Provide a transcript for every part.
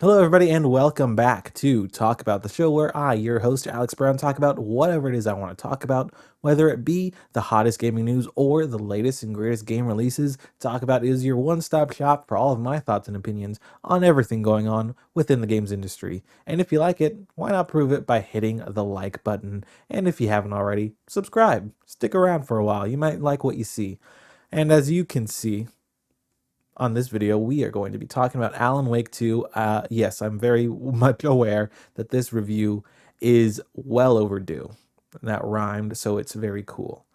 Hello, everybody, and welcome back to Talk About the show where I, your host, Alex Brown, talk about whatever it is I want to talk about, whether it be the hottest gaming news or the latest and greatest game releases. Talk About is your one-stop shop for all of my thoughts and opinions on everything going on within the games industry. And if you like it, why not prove it by hitting the like button? And if you haven't already, subscribe. Stick around for a while. You might like what you see. And as you can see, on this video, we are going to be talking about Alan Wake 2. Yes, I'm very much aware that this review is well overdue. That rhymed, so it's very cool.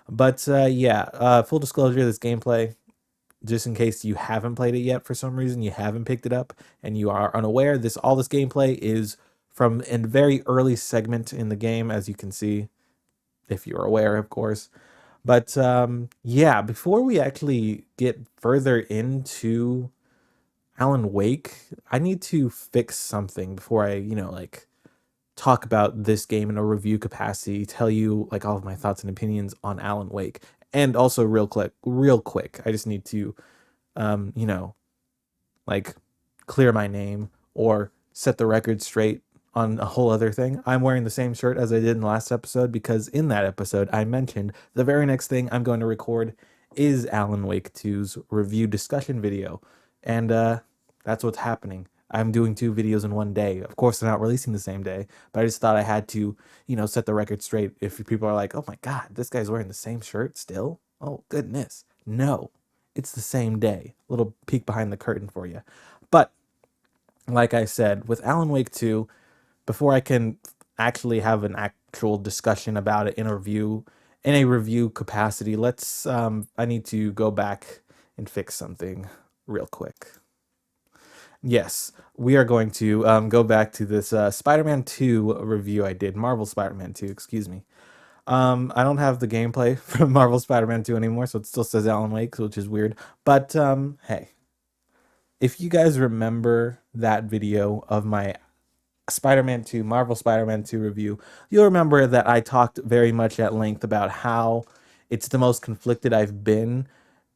But full disclosure, this gameplay, just in case you haven't played it yet for some reason, you haven't picked it up, and you are unaware, all this gameplay is from a very early segment in the game, as you can see, if you're aware, of course. But yeah, before we actually get further into Alan Wake, I need to fix something before I, talk about this game in a review capacity, tell you like all of my thoughts and opinions on Alan Wake. And also real quick, I just need to um, you know, like clear my name or set the record straight on a whole other thing. I'm wearing the same shirt as I did in the last episode because in that episode I mentioned the very next thing I'm going to record is Alan Wake 2's review discussion video. And that's what's happening. I'm doing two videos in one day. Of course, they're not releasing the same day, but I just thought I had to, set the record straight. If people are like, oh my God, this guy's wearing the same shirt still? Oh, goodness. No, it's the same day. A little peek behind the curtain for you. But like I said, with Alan Wake 2, before I can actually have an actual discussion about it in a review capacity, I need to go back and fix something real quick. Yes, we are going to go back to this Spider-Man 2 review I did, Marvel Spider-Man 2, excuse me. I don't have the gameplay from Marvel Spider-Man 2 anymore, so it still says Alan Wake, which is weird. But hey, if you guys remember that video of my Spider-Man 2, Marvel Spider-Man 2 review, you'll remember that I talked very much at length about how it's the most conflicted I've been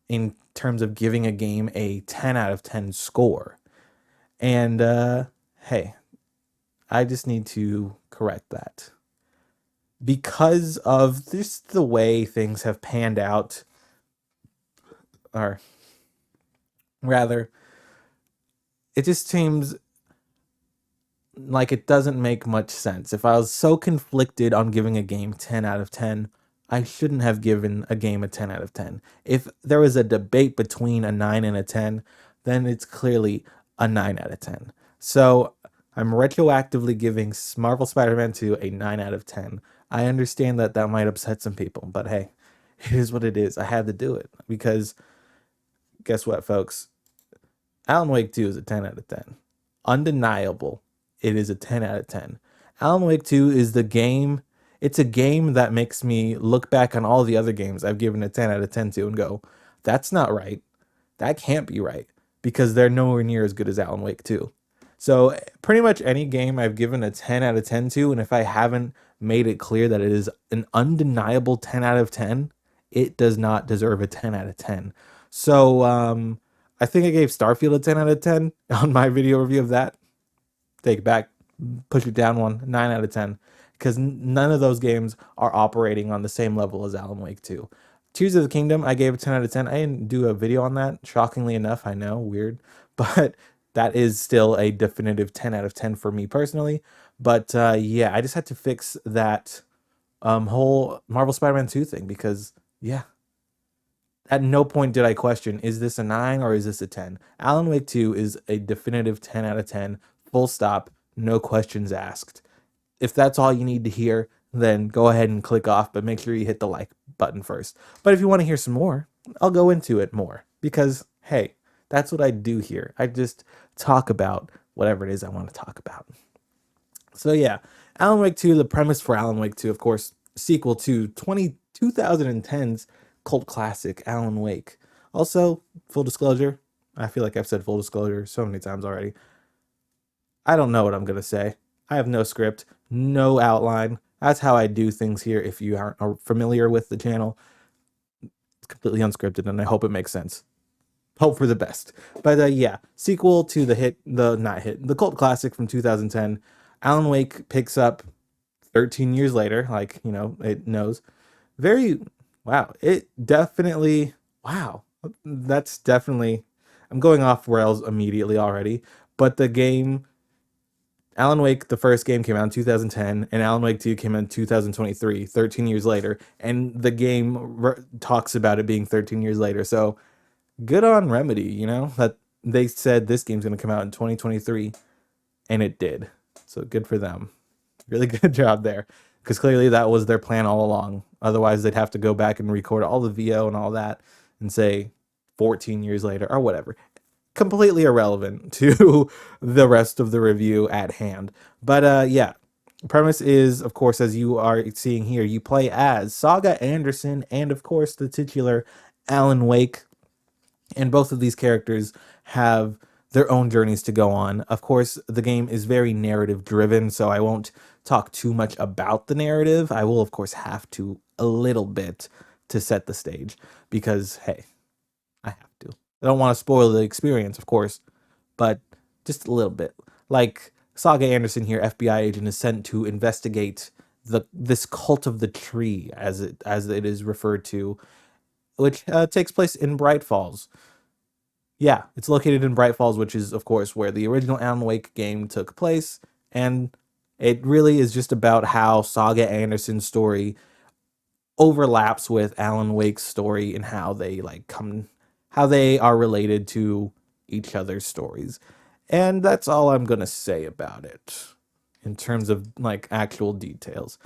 in terms of giving a game a 10 out of 10 score. And hey, I just need to correct that. Because of this, the way things have panned out, or rather, it just seems like it doesn't make much sense. If I was so conflicted on giving a game 10 out of 10, I shouldn't have given a game a 10 out of 10. If there was a debate between a 9 and a 10, then it's clearly a 9 out of 10. So I'm retroactively giving Marvel Spider-Man 2 a 9 out of 10. I understand that that might upset some people, but hey, it is what it is. I had to do it because guess what, folks? Alan Wake 2 is a 10 out of 10. Undeniable. It is a 10 out of 10. Alan Wake 2 is the game. It's a game that makes me look back on all the other games I've given a 10 out of 10 to and go, that's not right. That can't be right because they're nowhere near as good as Alan Wake 2. So pretty much any game I've given a 10 out of 10 to, and if I haven't made it clear that it is an undeniable 10 out of 10, it does not deserve a 10 out of 10. So I think I gave Starfield a 10 out of 10 on my video review of that. Take it back, push it down one, 9 out of 10. Because none of those games are operating on the same level as Alan Wake 2. Tears of the Kingdom, I gave a 10 out of 10. I didn't do a video on that, shockingly enough, I know, weird. But that is still a definitive 10 out of 10 for me personally. But yeah, I just had to fix that whole Marvel Spider-Man 2 thing because, yeah, at no point did I question, is this a 9 or is this a 10? Alan Wake 2 is a definitive 10 out of 10, full stop, no questions asked. If that's all you need to hear, then go ahead and click off, but make sure you hit the like button first. But if you want to hear some more, I'll go into it more because, hey, that's what I do here. I just talk about whatever it is I want to talk about. So yeah, Alan Wake 2, the premise for Alan Wake 2, of course, sequel to 2010's cult classic Alan Wake. Also, full disclosure, I feel like I've said full disclosure so many times already. I don't know what I'm going to say. I have no script, no outline. That's how I do things here. If you aren't familiar with the channel, it's completely unscripted and I hope it makes sense. hope for the best. But yeah, sequel to the hit, the not hit, the cult classic from 2010. Alan Wake picks up 13 years later, like, it knows. Very, wow. It definitely, wow. That's definitely, I'm going off rails immediately already. But the game, Alan Wake, the first game came out in 2010, and Alan Wake 2 came out in 2023, 13 years later. And the game talks about it being 13 years later. So good on Remedy, that they said this game's going to come out in 2023, and it did. So good for them. Really good job there, because clearly that was their plan all along. Otherwise, they'd have to go back and record all the VO and all that and say 14 years later or whatever. Completely irrelevant to the rest of the review at hand. But yeah, premise is, of course, as you are seeing here, you play as Saga Anderson and, of course, the titular Alan Wake. And both of these characters have their own journeys to go on. Of course, the game is very narrative driven, so I won't talk too much about the narrative. I will, of course, have to a little bit to set the stage because, hey, I have to. I don't want to spoil the experience, of course, but just a little bit. Like Saga Anderson here, FBI agent, is sent to investigate this cult of the tree, as it is referred to, which takes place in Bright Falls. Yeah, it's located in Bright Falls, which is, of course, where the original Alan Wake game took place. And it really is just about how Saga Anderson's story overlaps with Alan Wake's story and how they how they are related to each other's stories. And that's all I'm going to say about it in terms of actual details.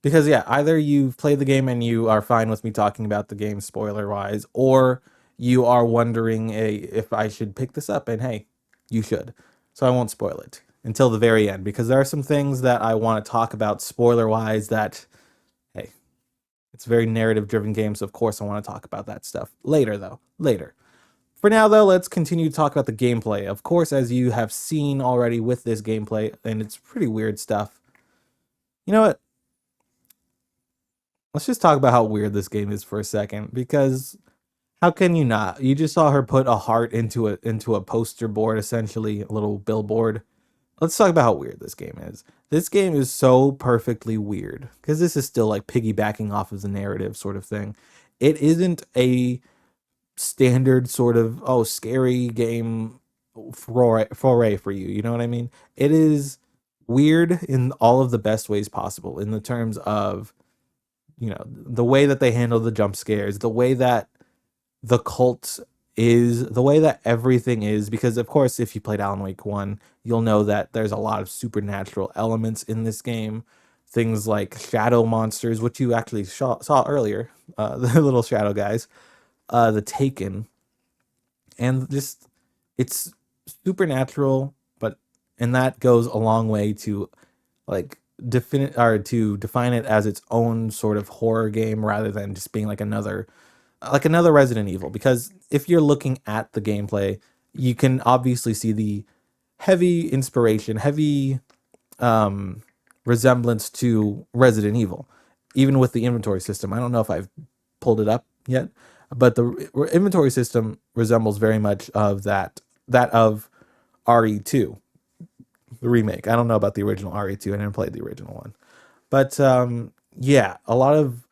Because yeah, either you've played the game and you are fine with me talking about the game spoiler wise, or you are wondering if I should pick this up, and hey, you should. So I won't spoil it until the very end, because there are some things that I want to talk about spoiler wise that, hey, it's a very narrative driven game, so of course I want to talk about that stuff later though. Later. For now, though, let's continue to talk about the gameplay. Of course, as you have seen already with this gameplay, and it's pretty weird stuff. You know what? Let's just talk about how weird this game is for a second, because how can you not? You just saw her put a heart into a poster board, essentially a little billboard. Let's talk about how weird this game is. This game is so perfectly weird, because this is still like piggybacking off of the narrative sort of thing. It isn't a standard sort of scary game foray for you. You know what I mean? It is weird in all of the best ways possible, in the terms of the way that they handle the jump scares, the way that the cult is, the way that everything is. Because of course, if you played Alan Wake 1, you'll know that there's a lot of supernatural elements in this game. Things like shadow monsters, which you actually saw earlier, the little shadow guys, the Taken, and just it's supernatural, and that goes a long way to define it as its own sort of horror game, rather than just being like another Resident Evil. Because if you're looking at the gameplay, you can obviously see the heavy resemblance to Resident Evil, even with the inventory system. I don't know if I've pulled it up yet, but the inventory system resembles very much of that of RE2, the remake. I don't know about the original RE2. I didn't play the original one, but yeah, a lot of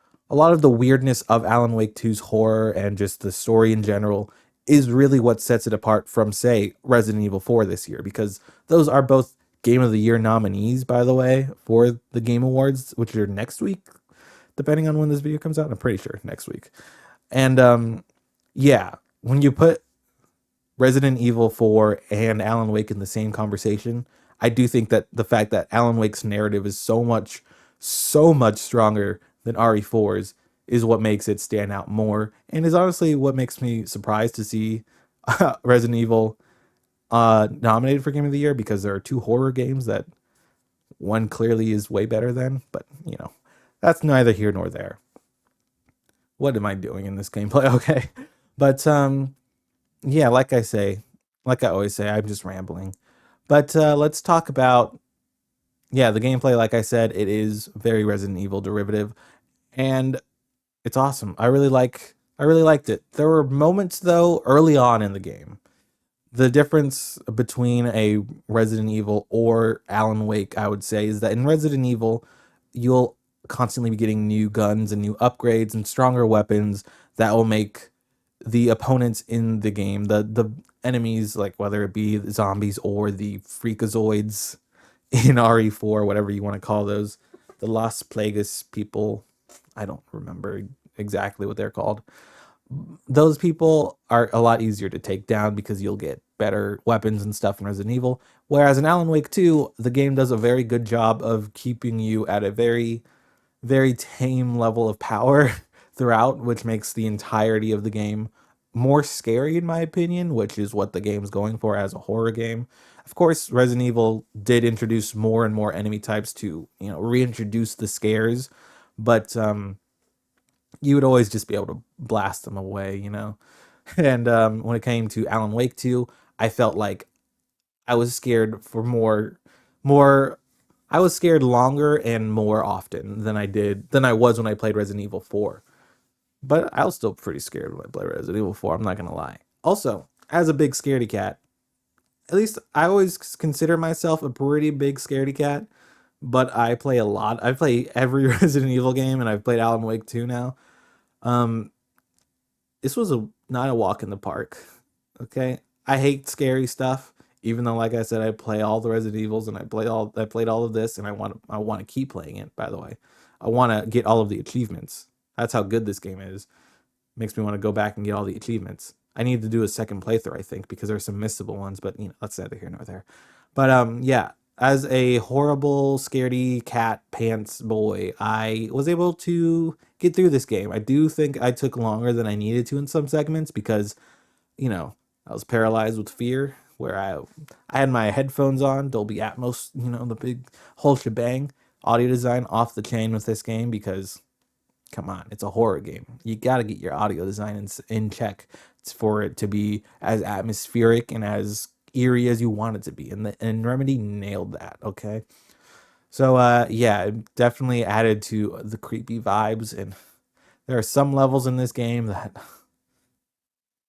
the weirdness of Alan Wake 2's horror and just the story in general is really what sets it apart from, say, Resident Evil 4 this year, because those are both Game of the Year nominees, by the way, for the Game Awards, which are next week, depending on when this video comes out. I'm pretty sure next week. And yeah, when you put Resident Evil 4 and Alan Wake in the same conversation, I do think that the fact that Alan Wake's narrative is so much stronger than RE4's is what makes it stand out more, and is honestly what makes me surprised to see Resident Evil nominated for Game of the Year, because there are two horror games that one clearly is way better than, but that's neither here nor there. What am I doing in this gameplay? Okay. But yeah, like I always say, I'm just rambling. But let's talk about, yeah, the gameplay. Like I said, it is very Resident Evil derivative, and it's awesome. I really like I really liked it. There were moments though early on in the game. The difference between a Resident Evil or Alan Wake, I would say, is that in Resident Evil, you'll constantly be getting new guns and new upgrades and stronger weapons that will make the opponents in the game, the enemies, like whether it be the zombies or the freakazoids in RE4, whatever you want to call those, the Las Plagas people. I don't remember exactly what they're called. Those people are a lot easier to take down because you'll get better weapons and stuff in Resident Evil. Whereas in Alan Wake 2, the game does a very good job of keeping you at a very, very tame level of power throughout, which makes the entirety of the game more scary, in my opinion, which is what the game's going for as a horror game. Of course, Resident Evil did introduce more and more enemy types to, reintroduce the scares, but you would always just be able to blast them away. And when it came to Alan Wake 2, I felt like I was scared for more. I was scared longer and more often than I was when I played Resident Evil 4. But I was still pretty scared when I played Resident Evil 4. I'm not gonna lie. Also, as a big scaredy cat, at least I always consider myself a pretty big scaredy cat. But I play a lot. I play every Resident Evil game, and I've played Alan Wake 2 now. Um, this was a not a walk in the park. Okay, I hate scary stuff. Even though, like I said, I play all the Resident Evils and I played all of this, and I want to keep playing it. By the way, I want to get all of the achievements. That's how good this game is. Makes me want to go back and get all the achievements. I need to do a second playthrough, I think, because there's some missable ones. But that's neither here nor there. But yeah. As a horrible, scaredy cat pants boy, I was able to get through this game. I do think I took longer than I needed to in some segments because, I was paralyzed with fear. Where I had my headphones on, Dolby Atmos, the big whole shebang, audio design off the chain with this game because, come on, it's a horror game. You got to get your audio design in check for it to be as atmospheric and as eerie as you want it to be. And Remedy nailed that, okay? So yeah, it definitely added to the creepy vibes, and there are some levels in this game that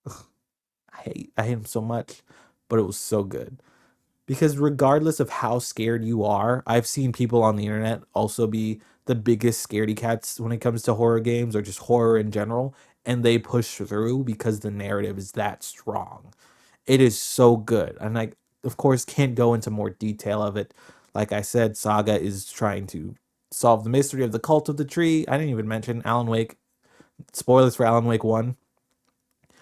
I hate them so much, but it was so good. Because regardless of how scared you are, I've seen people on the internet also be the biggest scaredy cats when it comes to horror games or just horror in general, and they push through because the narrative is that strong. It is so good. And I, of course, can't go into more detail of it. Like I said, Saga is trying to solve the mystery of the cult of the tree. I didn't even mention Alan Wake. Spoilers for Alan Wake 1.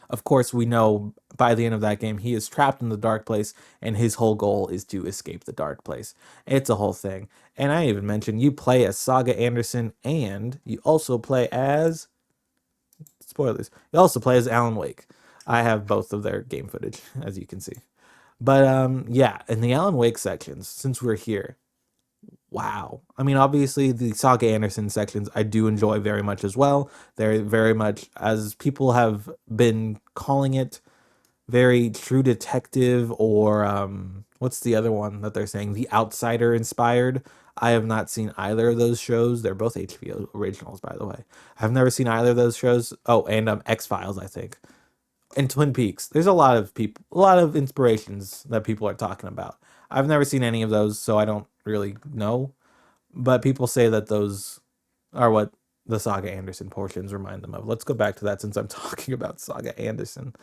Of course, we know by the end of that game, he is trapped in the dark place, and his whole goal is to escape the dark place. It's a whole thing. And I even mentioned you play as Saga Anderson, and you also play as spoilers. You also play as Alan Wake. I have both of their game footage, as you can see. But yeah, in the Alan Wake sections, since we're here, wow. I mean, obviously the Saga Anderson sections I do enjoy very much as well. They're very much, as people have been calling it, very True Detective or what's the other one that they're saying? The Outsider inspired. I have not seen either of those shows. They're both HBO originals, by the way. I've never seen either of those shows. Oh, and X Files, I think, and Twin Peaks. There's a lot of people, a lot of inspirations that people are talking about. I've never seen any of those, so I don't really know. But people say that those are what the Saga Anderson portions remind them of. Let's go back to that since I'm talking about Saga Anderson.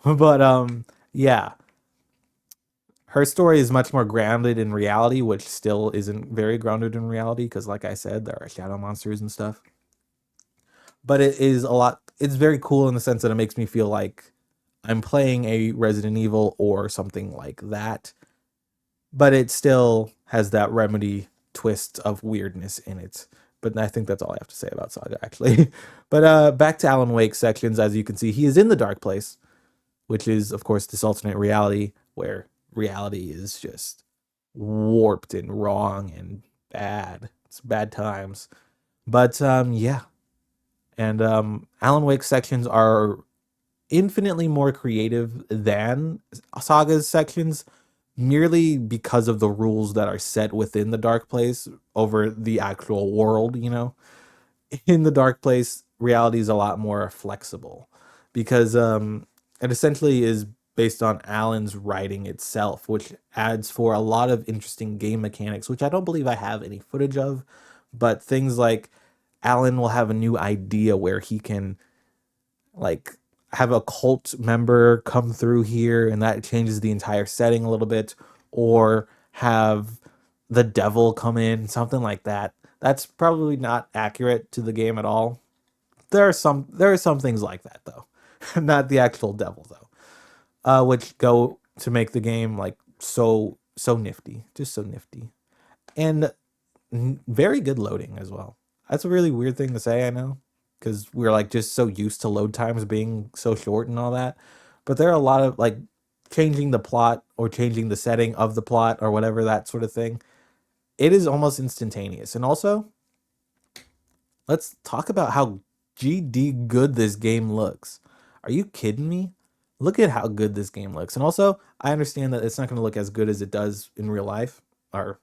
But yeah, her story is much more grounded in reality, which still isn't very grounded in reality because, like I said, there are shadow monsters and stuff. But it is a lot. It's very cool in the sense that it makes me feel like I'm playing a Resident Evil or something like that. But it still has that Remedy twist of weirdness in it. But I think that's all I have to say about Saga, actually. But back to Alan Wake sections. As you can see, he is in the dark place, which is, of course, this alternate reality where reality is just warped and wrong and bad. It's bad times. But yeah. And Alan Wake sections are infinitely more creative than Saga's sections merely because of the rules that are set within the dark place over the actual world. In the dark place, reality is a lot more flexible. because it essentially is based on Alan's writing itself, which adds for a lot of interesting game mechanics, which I don't believe I have any footage of, but things like Alan will have a new idea where he can like have a cult member come through here and that changes the entire setting a little bit, or have the devil come in, something like that. That's probably not accurate to the game at all. There are some things like that though. Not the actual devil though. Which go to make the game like so nifty, just so nifty. And very good loading as well. That's a really weird thing to say, I know, because we're like just so used to load times being so short and all that. But there are a lot of like changing the plot or changing the setting of the plot or whatever, that sort of thing. It is almost instantaneous. And also, let's talk about how GD good this game looks. Are you kidding me? Look at how good this game looks. And also, I understand that it's not going to look as good as it does in real life, or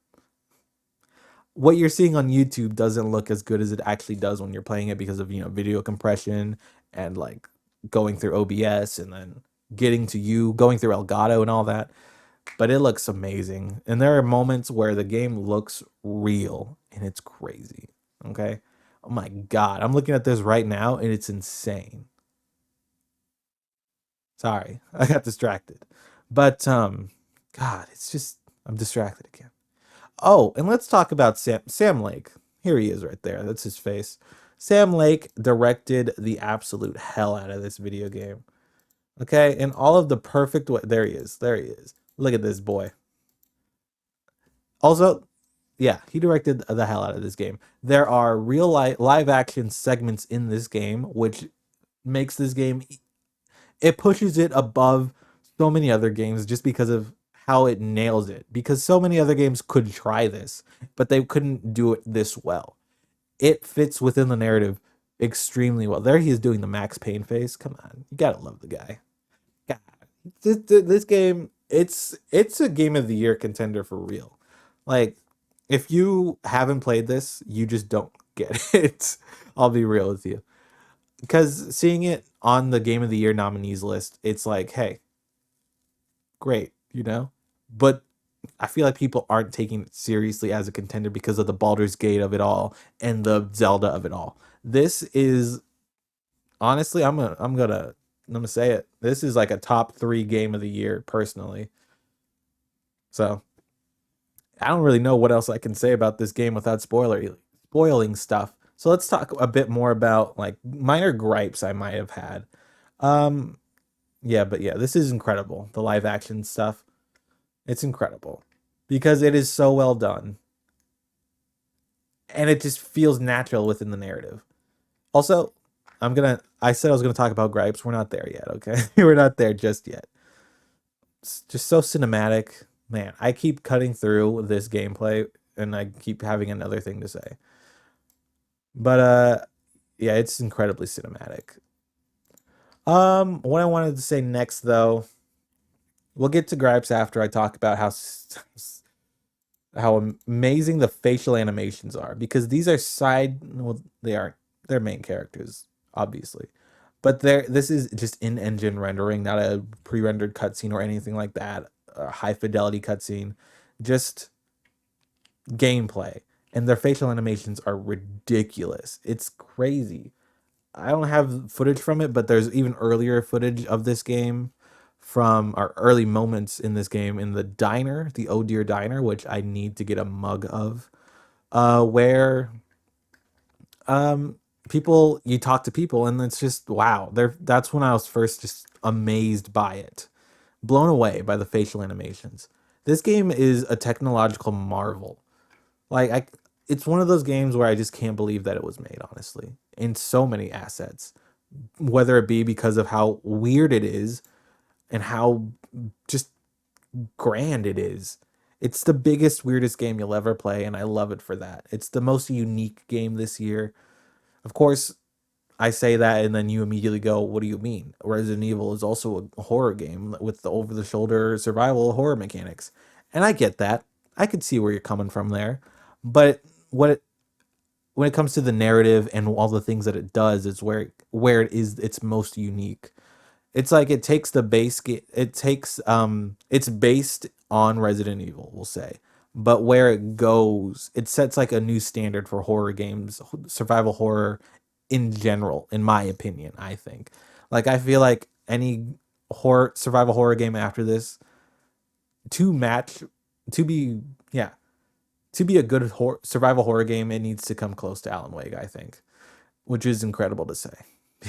what you're seeing on YouTube doesn't look as good as it actually does when you're playing it because of, video compression and like going through OBS and then getting to you going through Elgato and all that. But it looks amazing. And there are moments where the game looks real and it's crazy. Okay. Oh my God. I'm looking at this right now and it's insane. Sorry. I got distracted. But God, it's just I'm distracted again. Oh, and let's talk about Sam Lake. Here he is right there. That's his face. Sam Lake directed the absolute hell out of this video game. Okay, and all of the perfect way. There he is. There he is. Look at this boy. Also, yeah, he directed the hell out of this game. There are real live action segments in this game, which makes this game, it pushes it above so many other games just because of how it nails it. Because so many other games could try this, but they couldn't do it this well. It fits within the narrative extremely well. There he is doing the Max Payne face. Come on, you gotta love the guy. God, this game, it's a game of the year contender for real. Like, if you haven't played this, you just don't get it. I'll be real with you, because seeing it on the game of the year nominees list, it's like, hey, great, But I feel like people aren't taking it seriously as a contender because of the Baldur's Gate of it all and the Zelda of it all. This is honestly, I'm gonna say it. This is like a top 3 game of the year personally. So I don't really know what else I can say about this game without spoiling stuff. So let's talk a bit more about like minor gripes I might have had. Um, yeah, but yeah, this is incredible. The live action stuff, it's incredible because it is so well done and it just feels natural within the narrative. Also, I said I was gonna talk about gripes. We're not there yet, okay? We're not there just yet. It's just so cinematic. Man, I keep cutting through this gameplay and I keep having another thing to say. But yeah, it's incredibly cinematic. What I wanted to say next though, we'll get to gripes after I talk about how amazing the facial animations are, because these are well, they aren't, they're main characters obviously, but this is just in-engine rendering, not a pre-rendered cutscene or anything like that, a high fidelity cutscene, just gameplay. And their facial animations are ridiculous. It's crazy. I don't have footage from it, but there's even earlier footage of this game from our early moments in this game in the diner, the Oh Dear Diner, which I need to get a mug of, where people, you talk to people and it's just wow. That's when I was first just amazed by it, blown away by the facial animations. This game is a technological marvel. Like it's one of those games where I just can't believe that it was made, honestly, in so many assets, whether it be because of how weird it is and how just grand it is. It's the biggest, weirdest game you'll ever play, and I love it for that. It's the most unique game this year. Of course, I say that, and then you immediately go, "What do you mean?" Resident Evil is also a horror game with the over-the-shoulder survival horror mechanics, and I get that. I could see where you're coming from there, but when it comes to the narrative and all the things that it does, it's where it is its most unique. It's like it takes the it takes it's based on Resident Evil, we'll say. But where it goes, it sets like a new standard for horror games, survival horror in general, in my opinion, I think. Like I feel like any horror survival horror game after this to match to be yeah, to be a good survival horror game, it needs to come close to Alan Wake, I think, which is incredible to say.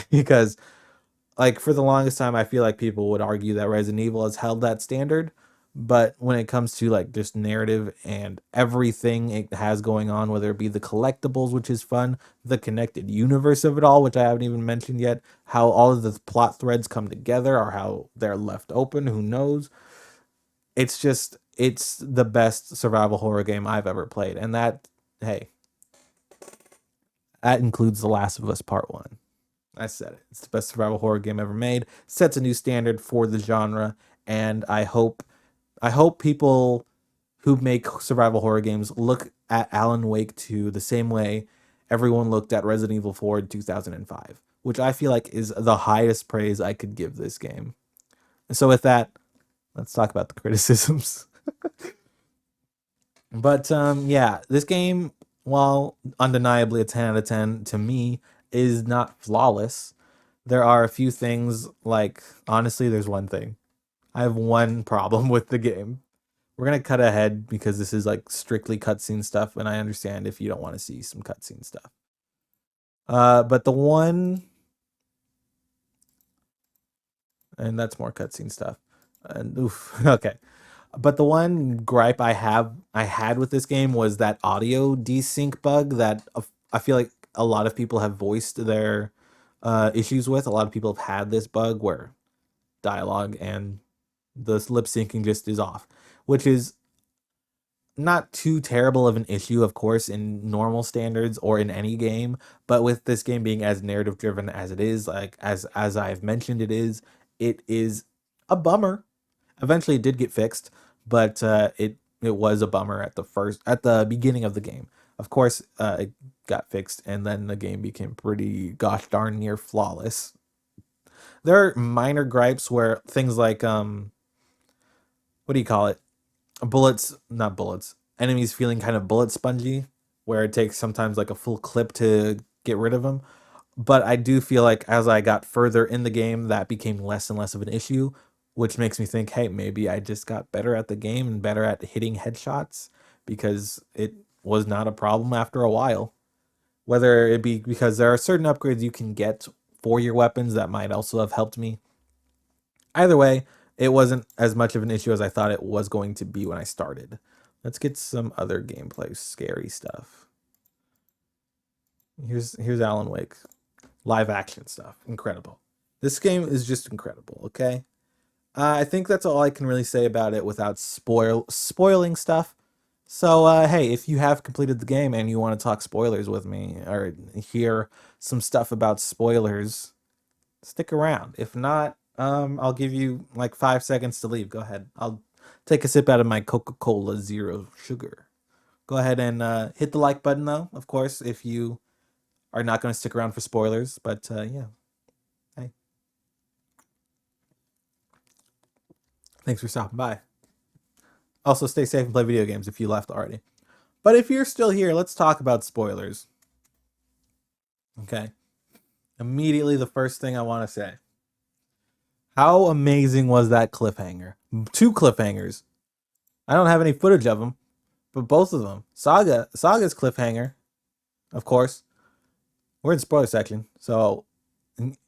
Because like for the longest time I feel like people would argue that Resident Evil has held that standard, but when it comes to like just narrative and everything it has going on, whether it be the collectibles, which is fun, the connected universe of it all, which I haven't even mentioned yet, how all of the plot threads come together or how they're left open, who knows. It's just it's the best survival horror game I've ever played, and that, hey, that includes The Last of Us Part 1. I said it. It's the best survival horror game ever made. Sets a new standard for the genre, and I hope people who make survival horror games look at Alan Wake 2 the same way everyone looked at Resident Evil 4 in 2005, which I feel like is the highest praise I could give this game. So with that, let's talk about the criticisms. But yeah, this game, while undeniably a 10 out of 10 to me, is not flawless. There are a few things, like, honestly, there's one thing. I have one problem with the game. We're going to cut ahead because this is like strictly cutscene stuff, and I understand if you don't want to see some cutscene stuff. But the one, and that's more cutscene stuff. And oof, okay. But the one gripe I had with this game was that audio desync bug that I feel like a lot of people have voiced their issues with. A lot of people have had this bug where dialogue and the lip syncing just is off, which is not too terrible of an issue, of course, in normal standards or in any game. But with this game being as narrative driven as it is, like as I've mentioned, it is a bummer. Eventually, it did get fixed, but it was a bummer at the beginning of the game. Of course, it got fixed, and then the game became pretty gosh darn near flawless. There are minor gripes where things like what do you call it? Bullets, not bullets. Enemies feeling kind of bullet spongy, where it takes sometimes like a full clip to get rid of them. But I do feel like as I got further in the game, that became less and less of an issue, which makes me think, hey, maybe I just got better at the game and better at hitting headshots because it was not a problem after a while. Whether it be because there are certain upgrades you can get for your weapons that might also have helped me. Either way, it wasn't as much of an issue as I thought it was going to be when I started. Let's get some other gameplay, scary stuff. Here's Alan Wake, live action stuff, incredible. This game is just incredible. Okay, I think that's all I can really say about it without spoiling stuff. So hey, if you have completed the game and you want to talk spoilers with me or hear some stuff about spoilers, stick around. If not, I'll give you like 5 seconds to leave. Go ahead. I'll take a sip out of my Coca-Cola Zero Sugar. Go ahead and hit the like button, though, of course, if you are not going to stick around for spoilers. But yeah, hey, thanks for stopping by. Also, stay safe and play video games if you left already. But if you're still here, let's talk about spoilers. Okay. Immediately, the first thing I want to say: how amazing was that cliffhanger? Two cliffhangers. I don't have any footage of them, but both of them. Saga's cliffhanger, of course. We're in spoiler section, so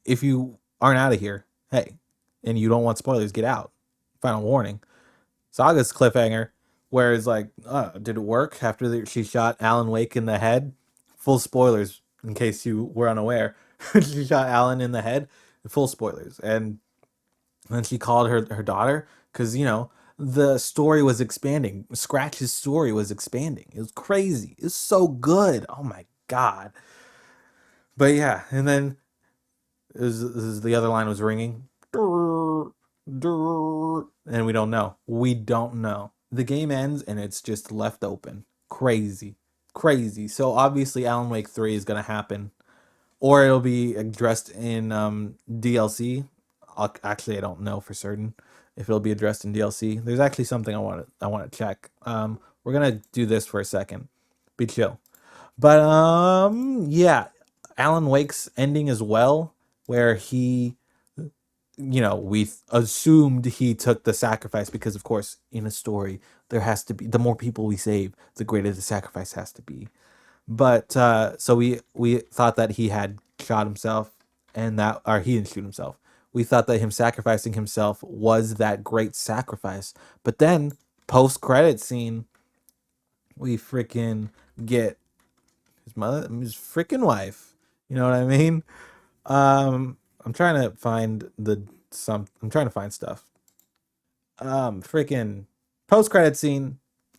if you aren't out of here, hey, and you don't want spoilers, get out. Final warning. Saga's cliffhanger, where it's like, did it work after she shot Alan Wake in the head? Full spoilers, in case you were unaware. She shot Alan in the head. Full spoilers, and then she called her daughter because the story was expanding. Scratch's story was expanding. It was crazy. It was so good. Oh my god. But yeah, and then the other line was ringing. And we don't know. We don't know. The game ends and it's just left open. Crazy. Crazy. So obviously Alan Wake 3 is going to happen. Or it'll be addressed in DLC. Actually, I don't know for certain if it'll be addressed in DLC. There's actually something I want to check. We're gonna do this for a second. Be chill. But yeah, Alan Wake's ending as well, where he, we assumed he took the sacrifice because, of course, in a story there has to be, the more people we save, the greater the sacrifice has to be. But so we thought that he had shot himself, and that, or he didn't shoot himself. We thought that him sacrificing himself was that great sacrifice. But then post credit scene, we freaking get his freaking wife. You know what I mean? I'm trying to find I'm trying to find stuff. Freaking post credit scene,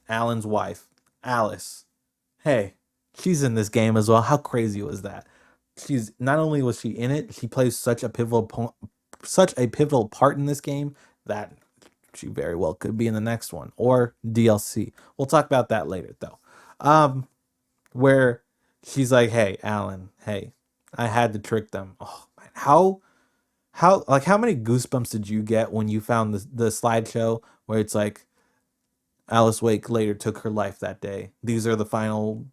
Alan's wife, Alice. Hey, she's in this game as well. How crazy was that? She's not only was she in it, she plays such a pivotal part in this game that she very well could be in the next one or DLC. We'll talk about that later though. Um, where she's like, "Hey, Alan, hey, I had to trick them." Oh man, how many goosebumps did you get when you found the slideshow where it's like Alice Wake later took her life that day? These are the final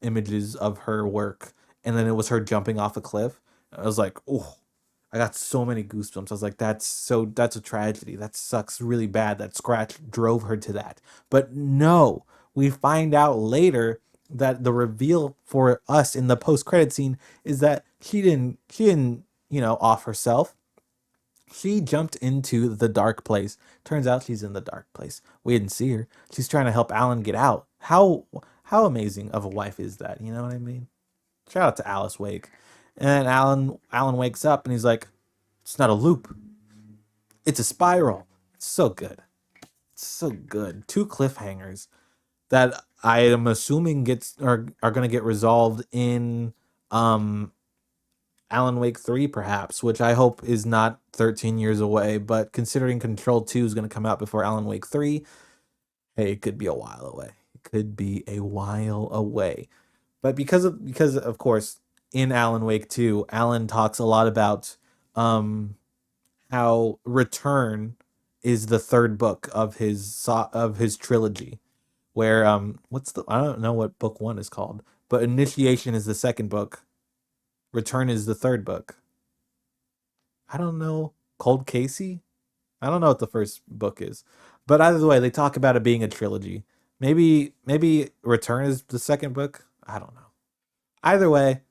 images of her work, and then it was her jumping off a cliff. I was like, oh, I got so many goosebumps. I was like, that's a tragedy. That sucks really bad. That scratch drove her to that. But no, we find out later that the reveal for us in the post credit scene is that she didn't off herself. She jumped into the dark place. Turns out she's in the dark place. We didn't see her. She's trying to help Alan get out. How amazing of a wife is that? You know what I mean? Shout out to Alice Wake. And then Alan wakes up and he's like, "It's not a loop. It's a spiral." It's so good. It's so good. Two cliffhangers that I am assuming are going to get resolved in um Alan Wake 3 perhaps, which I hope is not 13 years away, but considering Control 2 is going to come out before Alan Wake 3, hey, it could be a while away. It could be a while away. But because of course in Alan Wake 2, Alan talks a lot about um how Return is the third book of his trilogy, where what's the I don't know what book 1 is called, but Initiation is the second book, Return is the third book. I don't know. Cold Casey? I don't know what the first book is. But either way, they talk about it being a trilogy. Maybe Return is the second book. I don't know. Either way,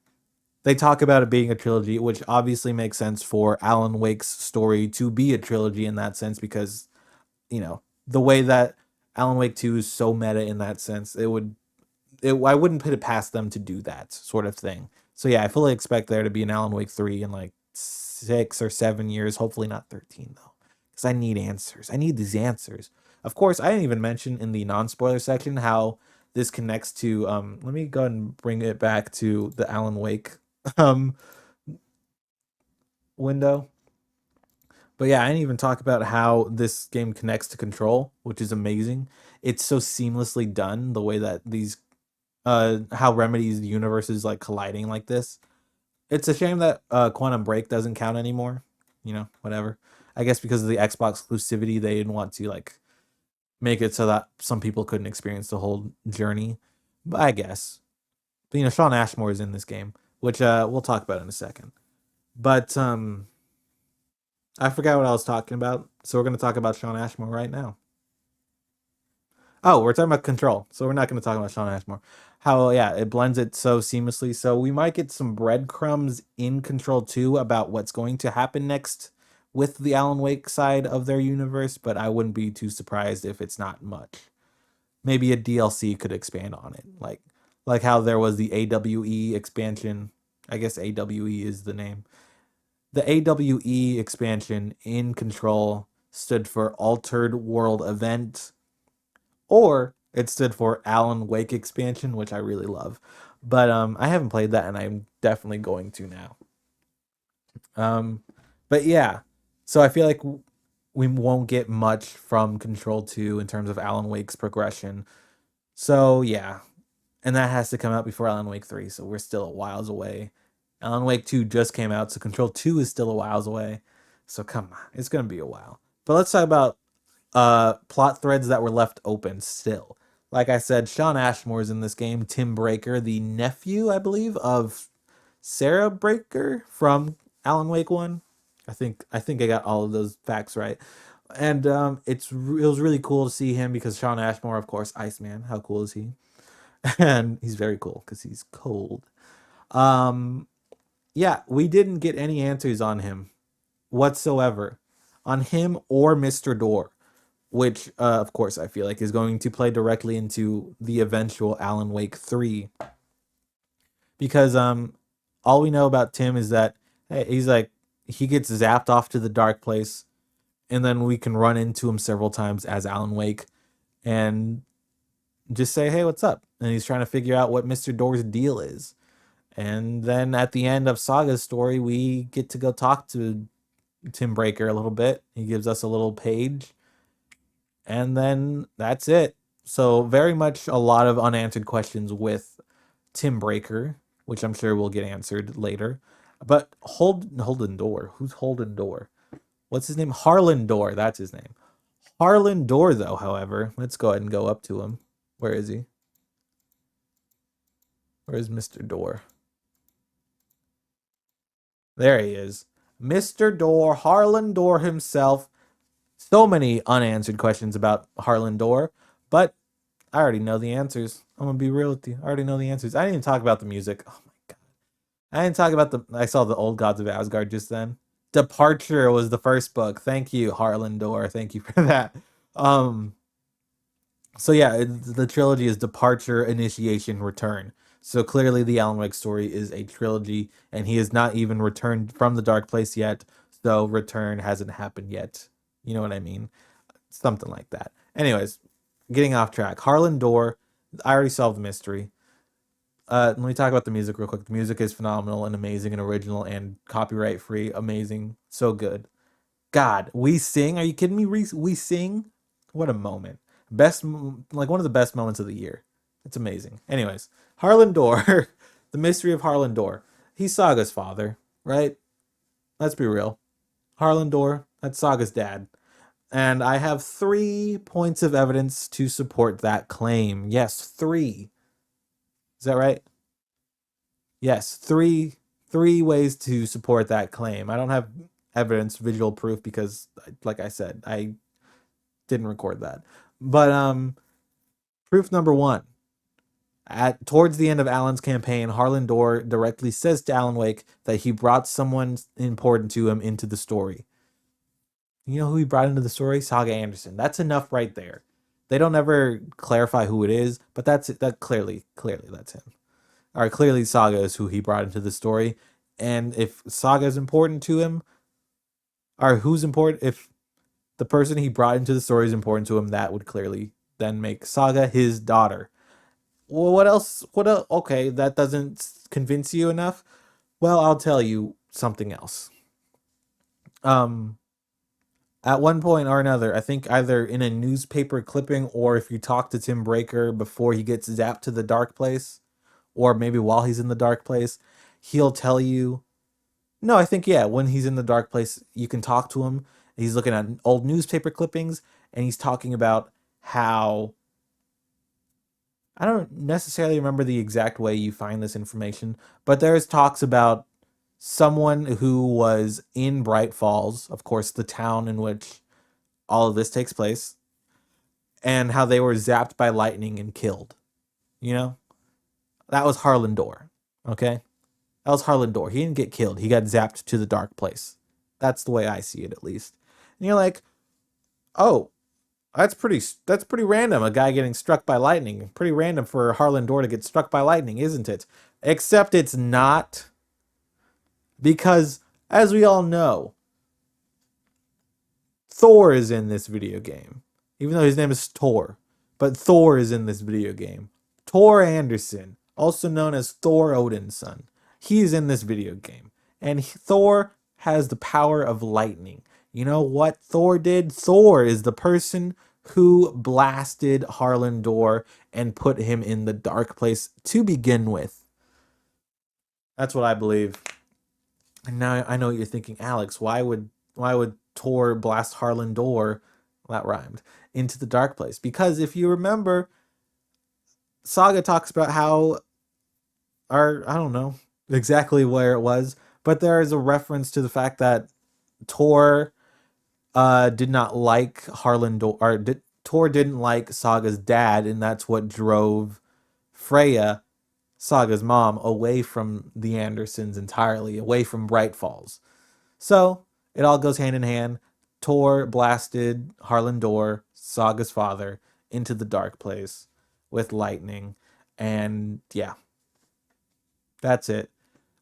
they talk about it being a trilogy, which obviously makes sense for Alan Wake's story to be a trilogy in that sense because, the way that Alan Wake 2 is so meta in that sense, I wouldn't put it past them to do that sort of thing. So yeah, I fully expect there to be an Alan Wake 3 in like 6 or 7 years. Hopefully not 13 though, because I need answers. I need these answers. Of course, I didn't even mention in the non-spoiler section how this connects to. Let me go ahead and bring it back to the Alan Wake um window. But yeah, I didn't even talk about how this game connects to Control, which is amazing. It's so seamlessly done the way that these how Remedy's universe is like colliding like this. It's a shame that Quantum Break doesn't count anymore. Whatever. I guess because of the Xbox exclusivity, they didn't want to like make it so that some people couldn't experience the whole journey. But I guess. But Sean Ashmore is in this game, which we'll talk about in a second. But I forgot what I was talking about, so we're gonna talk about Sean Ashmore right now. Oh, we're talking about Control, so we're not going to talk about Sean Ashmore. How, yeah, it blends it so seamlessly. So we might get some breadcrumbs in Control 2 about what's going to happen next with the Alan Wake side of their universe, but I wouldn't be too surprised if it's not much. Maybe a DLC could expand on it, like how there was the AWE expansion. I guess AWE is the name. The AWE expansion in Control stood for Altered World Event, or it stood for Alan Wake expansion, which I really love. But I haven't played that, and I'm definitely going to now. Um, but yeah, so I feel like we won't get much from Control 2 in terms of Alan Wake's progression. So yeah, and that has to come out before Alan Wake 3, so we're still a whiles away. Alan Wake 2 just came out, so Control 2 is still a whiles away. So come on, it's gonna be a while. But let's talk about plot threads that were left open still. Like I said, Sean Ashmore is in this game. Tim Breaker, the nephew, I believe, of Sarah Breaker from Alan Wake 1. I think I got all of those facts right. And it was really cool to see him because Sean Ashmore, of course, Iceman. How cool is he? And he's very cool because he's cold. Um, yeah, we didn't get any answers on him whatsoever, on him or Mr. Door, which, of course, I feel like is going to play directly into the eventual Alan Wake 3. Because all we know about Tim is that hey, he's like he gets zapped off to the dark place, and then we can run into him several times as Alan Wake and just say, "Hey, what's up?" And he's trying to figure out what Mr. Door's deal is. And then at the end of Saga's story, we get to go talk to Tim Breaker a little bit. He gives us a little page, and then that's it. So very much a lot of unanswered questions with Tim Breaker, which I'm sure will get answered later. But Holden Door, who's Holden Door? What's his name? Harlan Door, that's his name. Harlan Door, though, however, let's go ahead and go up to him. Where is he? Where is Mr. Door? There he is. Mr. Door, Harlan Door himself. So many unanswered questions about Harlan Door, but I already know the answers. I'm gonna be real with you. I already know the answers. I didn't even talk about the music. Oh my god. I didn't talk about the. I saw the Old Gods of Asgard just then. Departure was the first book. Thank you, Harlan Door. Thank you for that. Um. So yeah, the trilogy is Departure, Initiation, Return. So clearly, the Alan Wake story is a trilogy, and he has not even returned from the Dark Place yet. So return hasn't happened yet. You know what I mean? Something like that. Anyways, getting off track. Harlan Door. I already solved the mystery. Let me talk about the music real quick. The music is phenomenal and amazing and original and copyright free. Amazing. So good. God, we sing. Are you kidding me? We sing. What a moment. Like one of the best moments of the year. It's amazing. Anyways, Harlan Door, the mystery of Harlan Door. He's Saga's father, right? Let's be real. Harlan Door, that's Saga's dad. And I have 3 points of evidence to support that claim. Yes, 3. Is that right? Yes, three ways to support that claim. I don't have evidence, visual proof because like I said, I didn't record that. But proof number 1. At towards the end of Alan's campaign, Harlan Door directly says to Alan Wake that he brought someone important to him into the story. You know who he brought into the story? Saga Anderson. That's enough right there. They don't ever clarify who it is, but that clearly that's him. Or clearly Saga is who he brought into the story. And if Saga is important to him, or who's important, if the person he brought into the story is important to him, that would clearly then make Saga his daughter. Well, what else? What else? Okay, that doesn't convince you enough. Well, I'll tell you something else. Um, at one point or another, I think either in a newspaper clipping or if you talk to Tim Breaker before he gets zapped to the dark place, or maybe while he's in the dark place, he'll tell you. No, I think yeah, when he's in the dark place, you can talk to him. He's looking at old newspaper clippings and he's talking about how I don't necessarily remember the exact way you find this information, but there's talks about someone who was in Bright Falls, of course, the town in which all of this takes place, and how they were zapped by lightning and killed. You know? That was Harlan Door. Okay? That was Harlan Door. He didn't get killed. He got zapped to the dark place. That's the way I see it, at least. And you're like, oh, that's pretty random. A guy getting struck by lightning. Pretty random for Harlan Door to get struck by lightning, isn't it? Except it's not, because as we all know, Thor is in this video game. Even though his name is Thor, but Thor is in this video game. Thor Anderson, also known as Thor Odin's son. He is in this video game. And Thor has the power of lightning. You know what Thor did? Thor is the person who blasted Harlan Door and put him in the dark place to begin with. That's what I believe. And now I know what you're thinking, Alex, why would Tor blast Harlan Door, that rhymed, into the dark place? Because if you remember, Saga talks about how, or I don't know exactly where it was, but there is a reference to the fact that Tor did not like Harlan Door, or Tor didn't like Saga's dad, and that's what drove Freya, Saga's mom, away from the Andersons entirely, away from Bright Falls. So it all goes hand in hand. Tor blasted Harlan Door, Saga's father, into the dark place with lightning. And yeah, that's it.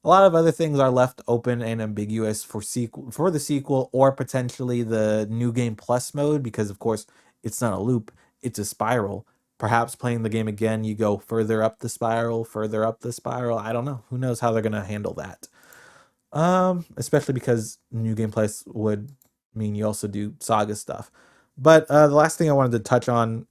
A lot of other things are left open and ambiguous for the sequel, or potentially the new game plus mode, because of course it's not a loop, it's a spiral. Perhaps playing the game again, you go further up the spiral, further up the spiral. I don't know. Who knows how they're gonna handle that? Especially because new game plus would mean you also do Saga stuff. But the last thing I wanted to touch on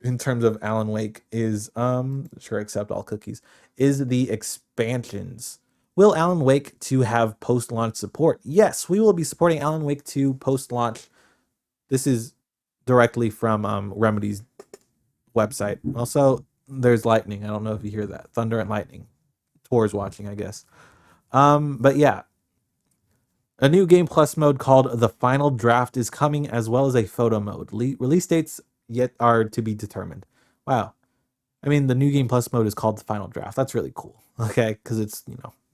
in terms of Alan Wake is sure, accept all cookies, is the expansions. Will Alan Wake 2 have post-launch support? Yes, we will be supporting Alan Wake 2 post-launch. This is directly from Remedy's website. Also, there's lightning. I don't know if you hear that. Thunder and lightning. Tor's watching, I guess. But yeah, a new Game Plus mode called The Final Draft is coming, as well as a photo mode. Release dates yet are to be determined. Wow. I mean, the new Game Plus mode is called The Final Draft. That's really cool. Okay, because it's,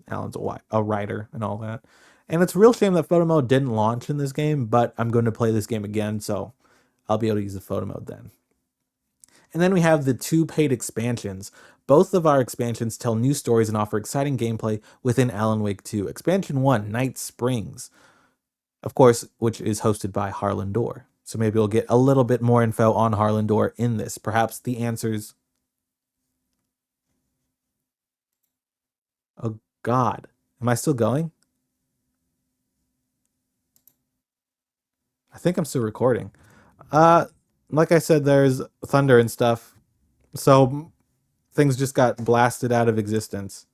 Alan's a writer and all that. And it's a real shame that photo mode didn't launch in this game, but I'm going to play this game again, so I'll be able to use the photo mode then. And then we have the 2 paid expansions. Both of our expansions tell new stories and offer exciting gameplay within Alan Wake 2. Expansion 1, Night Springs, of course, which is hosted by Harlan Door. So maybe we'll get a little bit more info on Harlan Door in this. Perhaps the answers. Oh, God. Am I still going? I think I'm still recording. Like I said, there's thunder and stuff. So things just got blasted out of existence.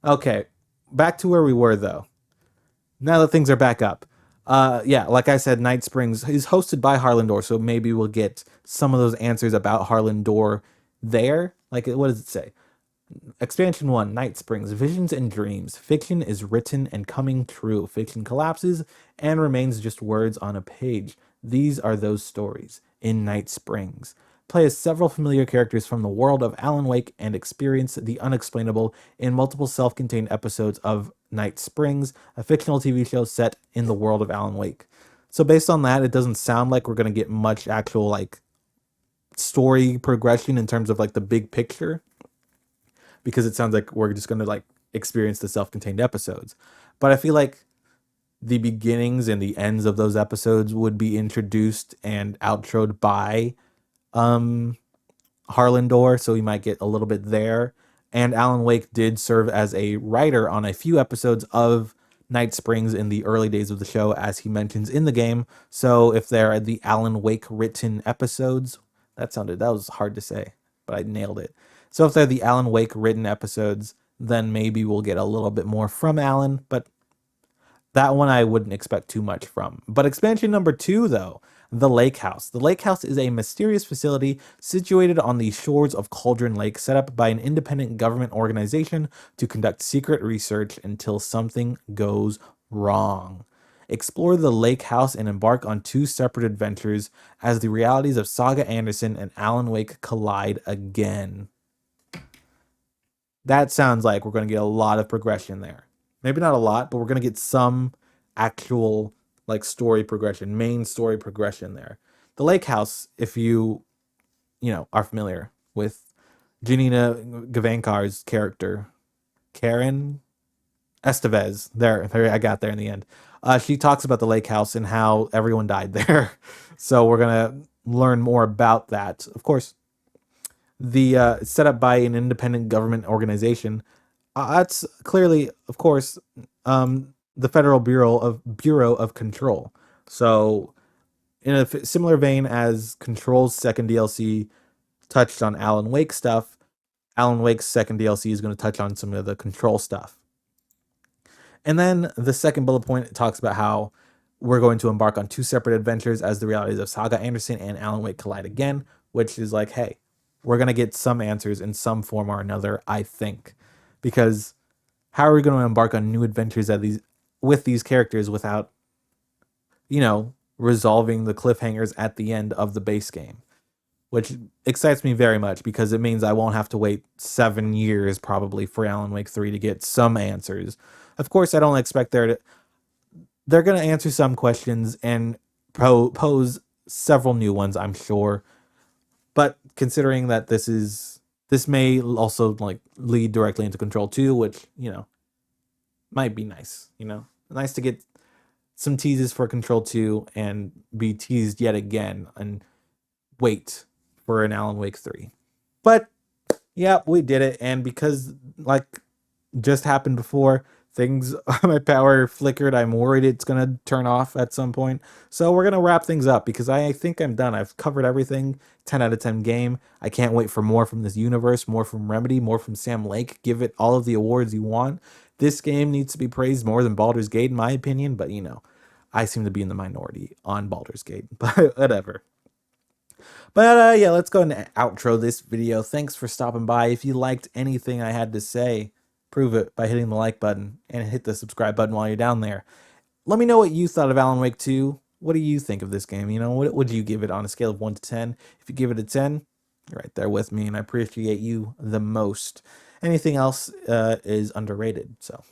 Okay, back to where we were though. Now that things are back up. Yeah, like I said, Night Springs is hosted by Harlan Door, so maybe we'll get some of those answers about Harlan Door there. Like, what does it say? Expansion 1, Night Springs, Visions and Dreams. Fiction is written and coming true. Fiction collapses and remains just words on a page. These are those stories in Night Springs. Play as several familiar characters from the world of Alan Wake and experience the unexplainable in multiple self-contained episodes of Night Springs, a fictional TV show set in the world of Alan Wake. So based on that, it doesn't sound like we're going to get much actual like story progression in terms of like the big picture, because it sounds like we're just going to like experience the self-contained episodes. But I feel like the beginnings and the ends of those episodes would be introduced and outroed by Harlan Door, so we might get a little bit there. And Alan Wake did serve as a writer on a few episodes of Night Springs in the early days of the show, as he mentions in the game. So if they're the Alan Wake written episodes, that was hard to say, but I nailed it. So if they're the Alan Wake written episodes, then maybe we'll get a little bit more from Alan, but that one I wouldn't expect too much from. But expansion number 2, though, the Lake House. The Lake House is a mysterious facility situated on the shores of Cauldron Lake, set up by an independent government organization to conduct secret research until something goes wrong. Explore the Lake House and embark on 2 separate adventures as the realities of Saga Anderson and Alan Wake collide again. That sounds like we're going to get a lot of progression there. Maybe not a lot, but we're going to get some actual like story progression, main story progression there. The Lake House, if you are familiar with Janina Gavankar's character, Karen Estevez. There, I got there in the end. She talks about the Lake House and how everyone died there. So we're going to learn more about that. Of course, the set up by an independent government organization. That's clearly, of course, the Federal Bureau of Control. So, in a similar vein as Control's second DLC touched on Alan Wake stuff, Alan Wake's second DLC is going to touch on some of the Control stuff. And then the second bullet point talks about how we're going to embark on two separate adventures as the realities of Saga Anderson and Alan Wake collide again, which is like, hey, we're going to get some answers in some form or another, I think. Because how are we going to embark on new adventures with these characters without, resolving the cliffhangers at the end of the base game? Which excites me very much because it means I won't have to wait 7 years probably for Alan Wake 3 to get some answers. Of course, I don't expect they're going to answer some questions and pose several new ones, I'm sure. But considering that this may also like lead directly into Control 2, which, might be nice, Nice to get some teases for Control 2 and be teased yet again and wait for an Alan Wake 3. But yeah, we did it. And because like just happened before, things my power flickered. I'm worried it's gonna turn off at some point. So we're gonna wrap things up because I think I'm done. I've covered everything. 10 out of 10 game. I can't wait for more from this universe, more from Remedy, more from Sam Lake. Give it all of the awards you want. This game needs to be praised more than Baldur's Gate, in my opinion, but I seem to be in the minority on Baldur's Gate, but whatever. But yeah, let's go and outro this video. Thanks for stopping by. If you liked anything I had to say, prove it by hitting the like button and hit the subscribe button while you're down there. Let me know what you thought of Alan Wake 2. What do you think of this game? What would you give it on a scale of 1 to 10? If you give it a 10, you're right there with me, and I appreciate you the most. Anything else is underrated, so,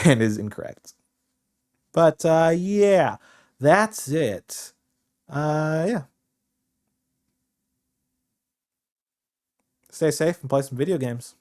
and is incorrect. But yeah, that's it. Yeah. Stay safe and play some video games.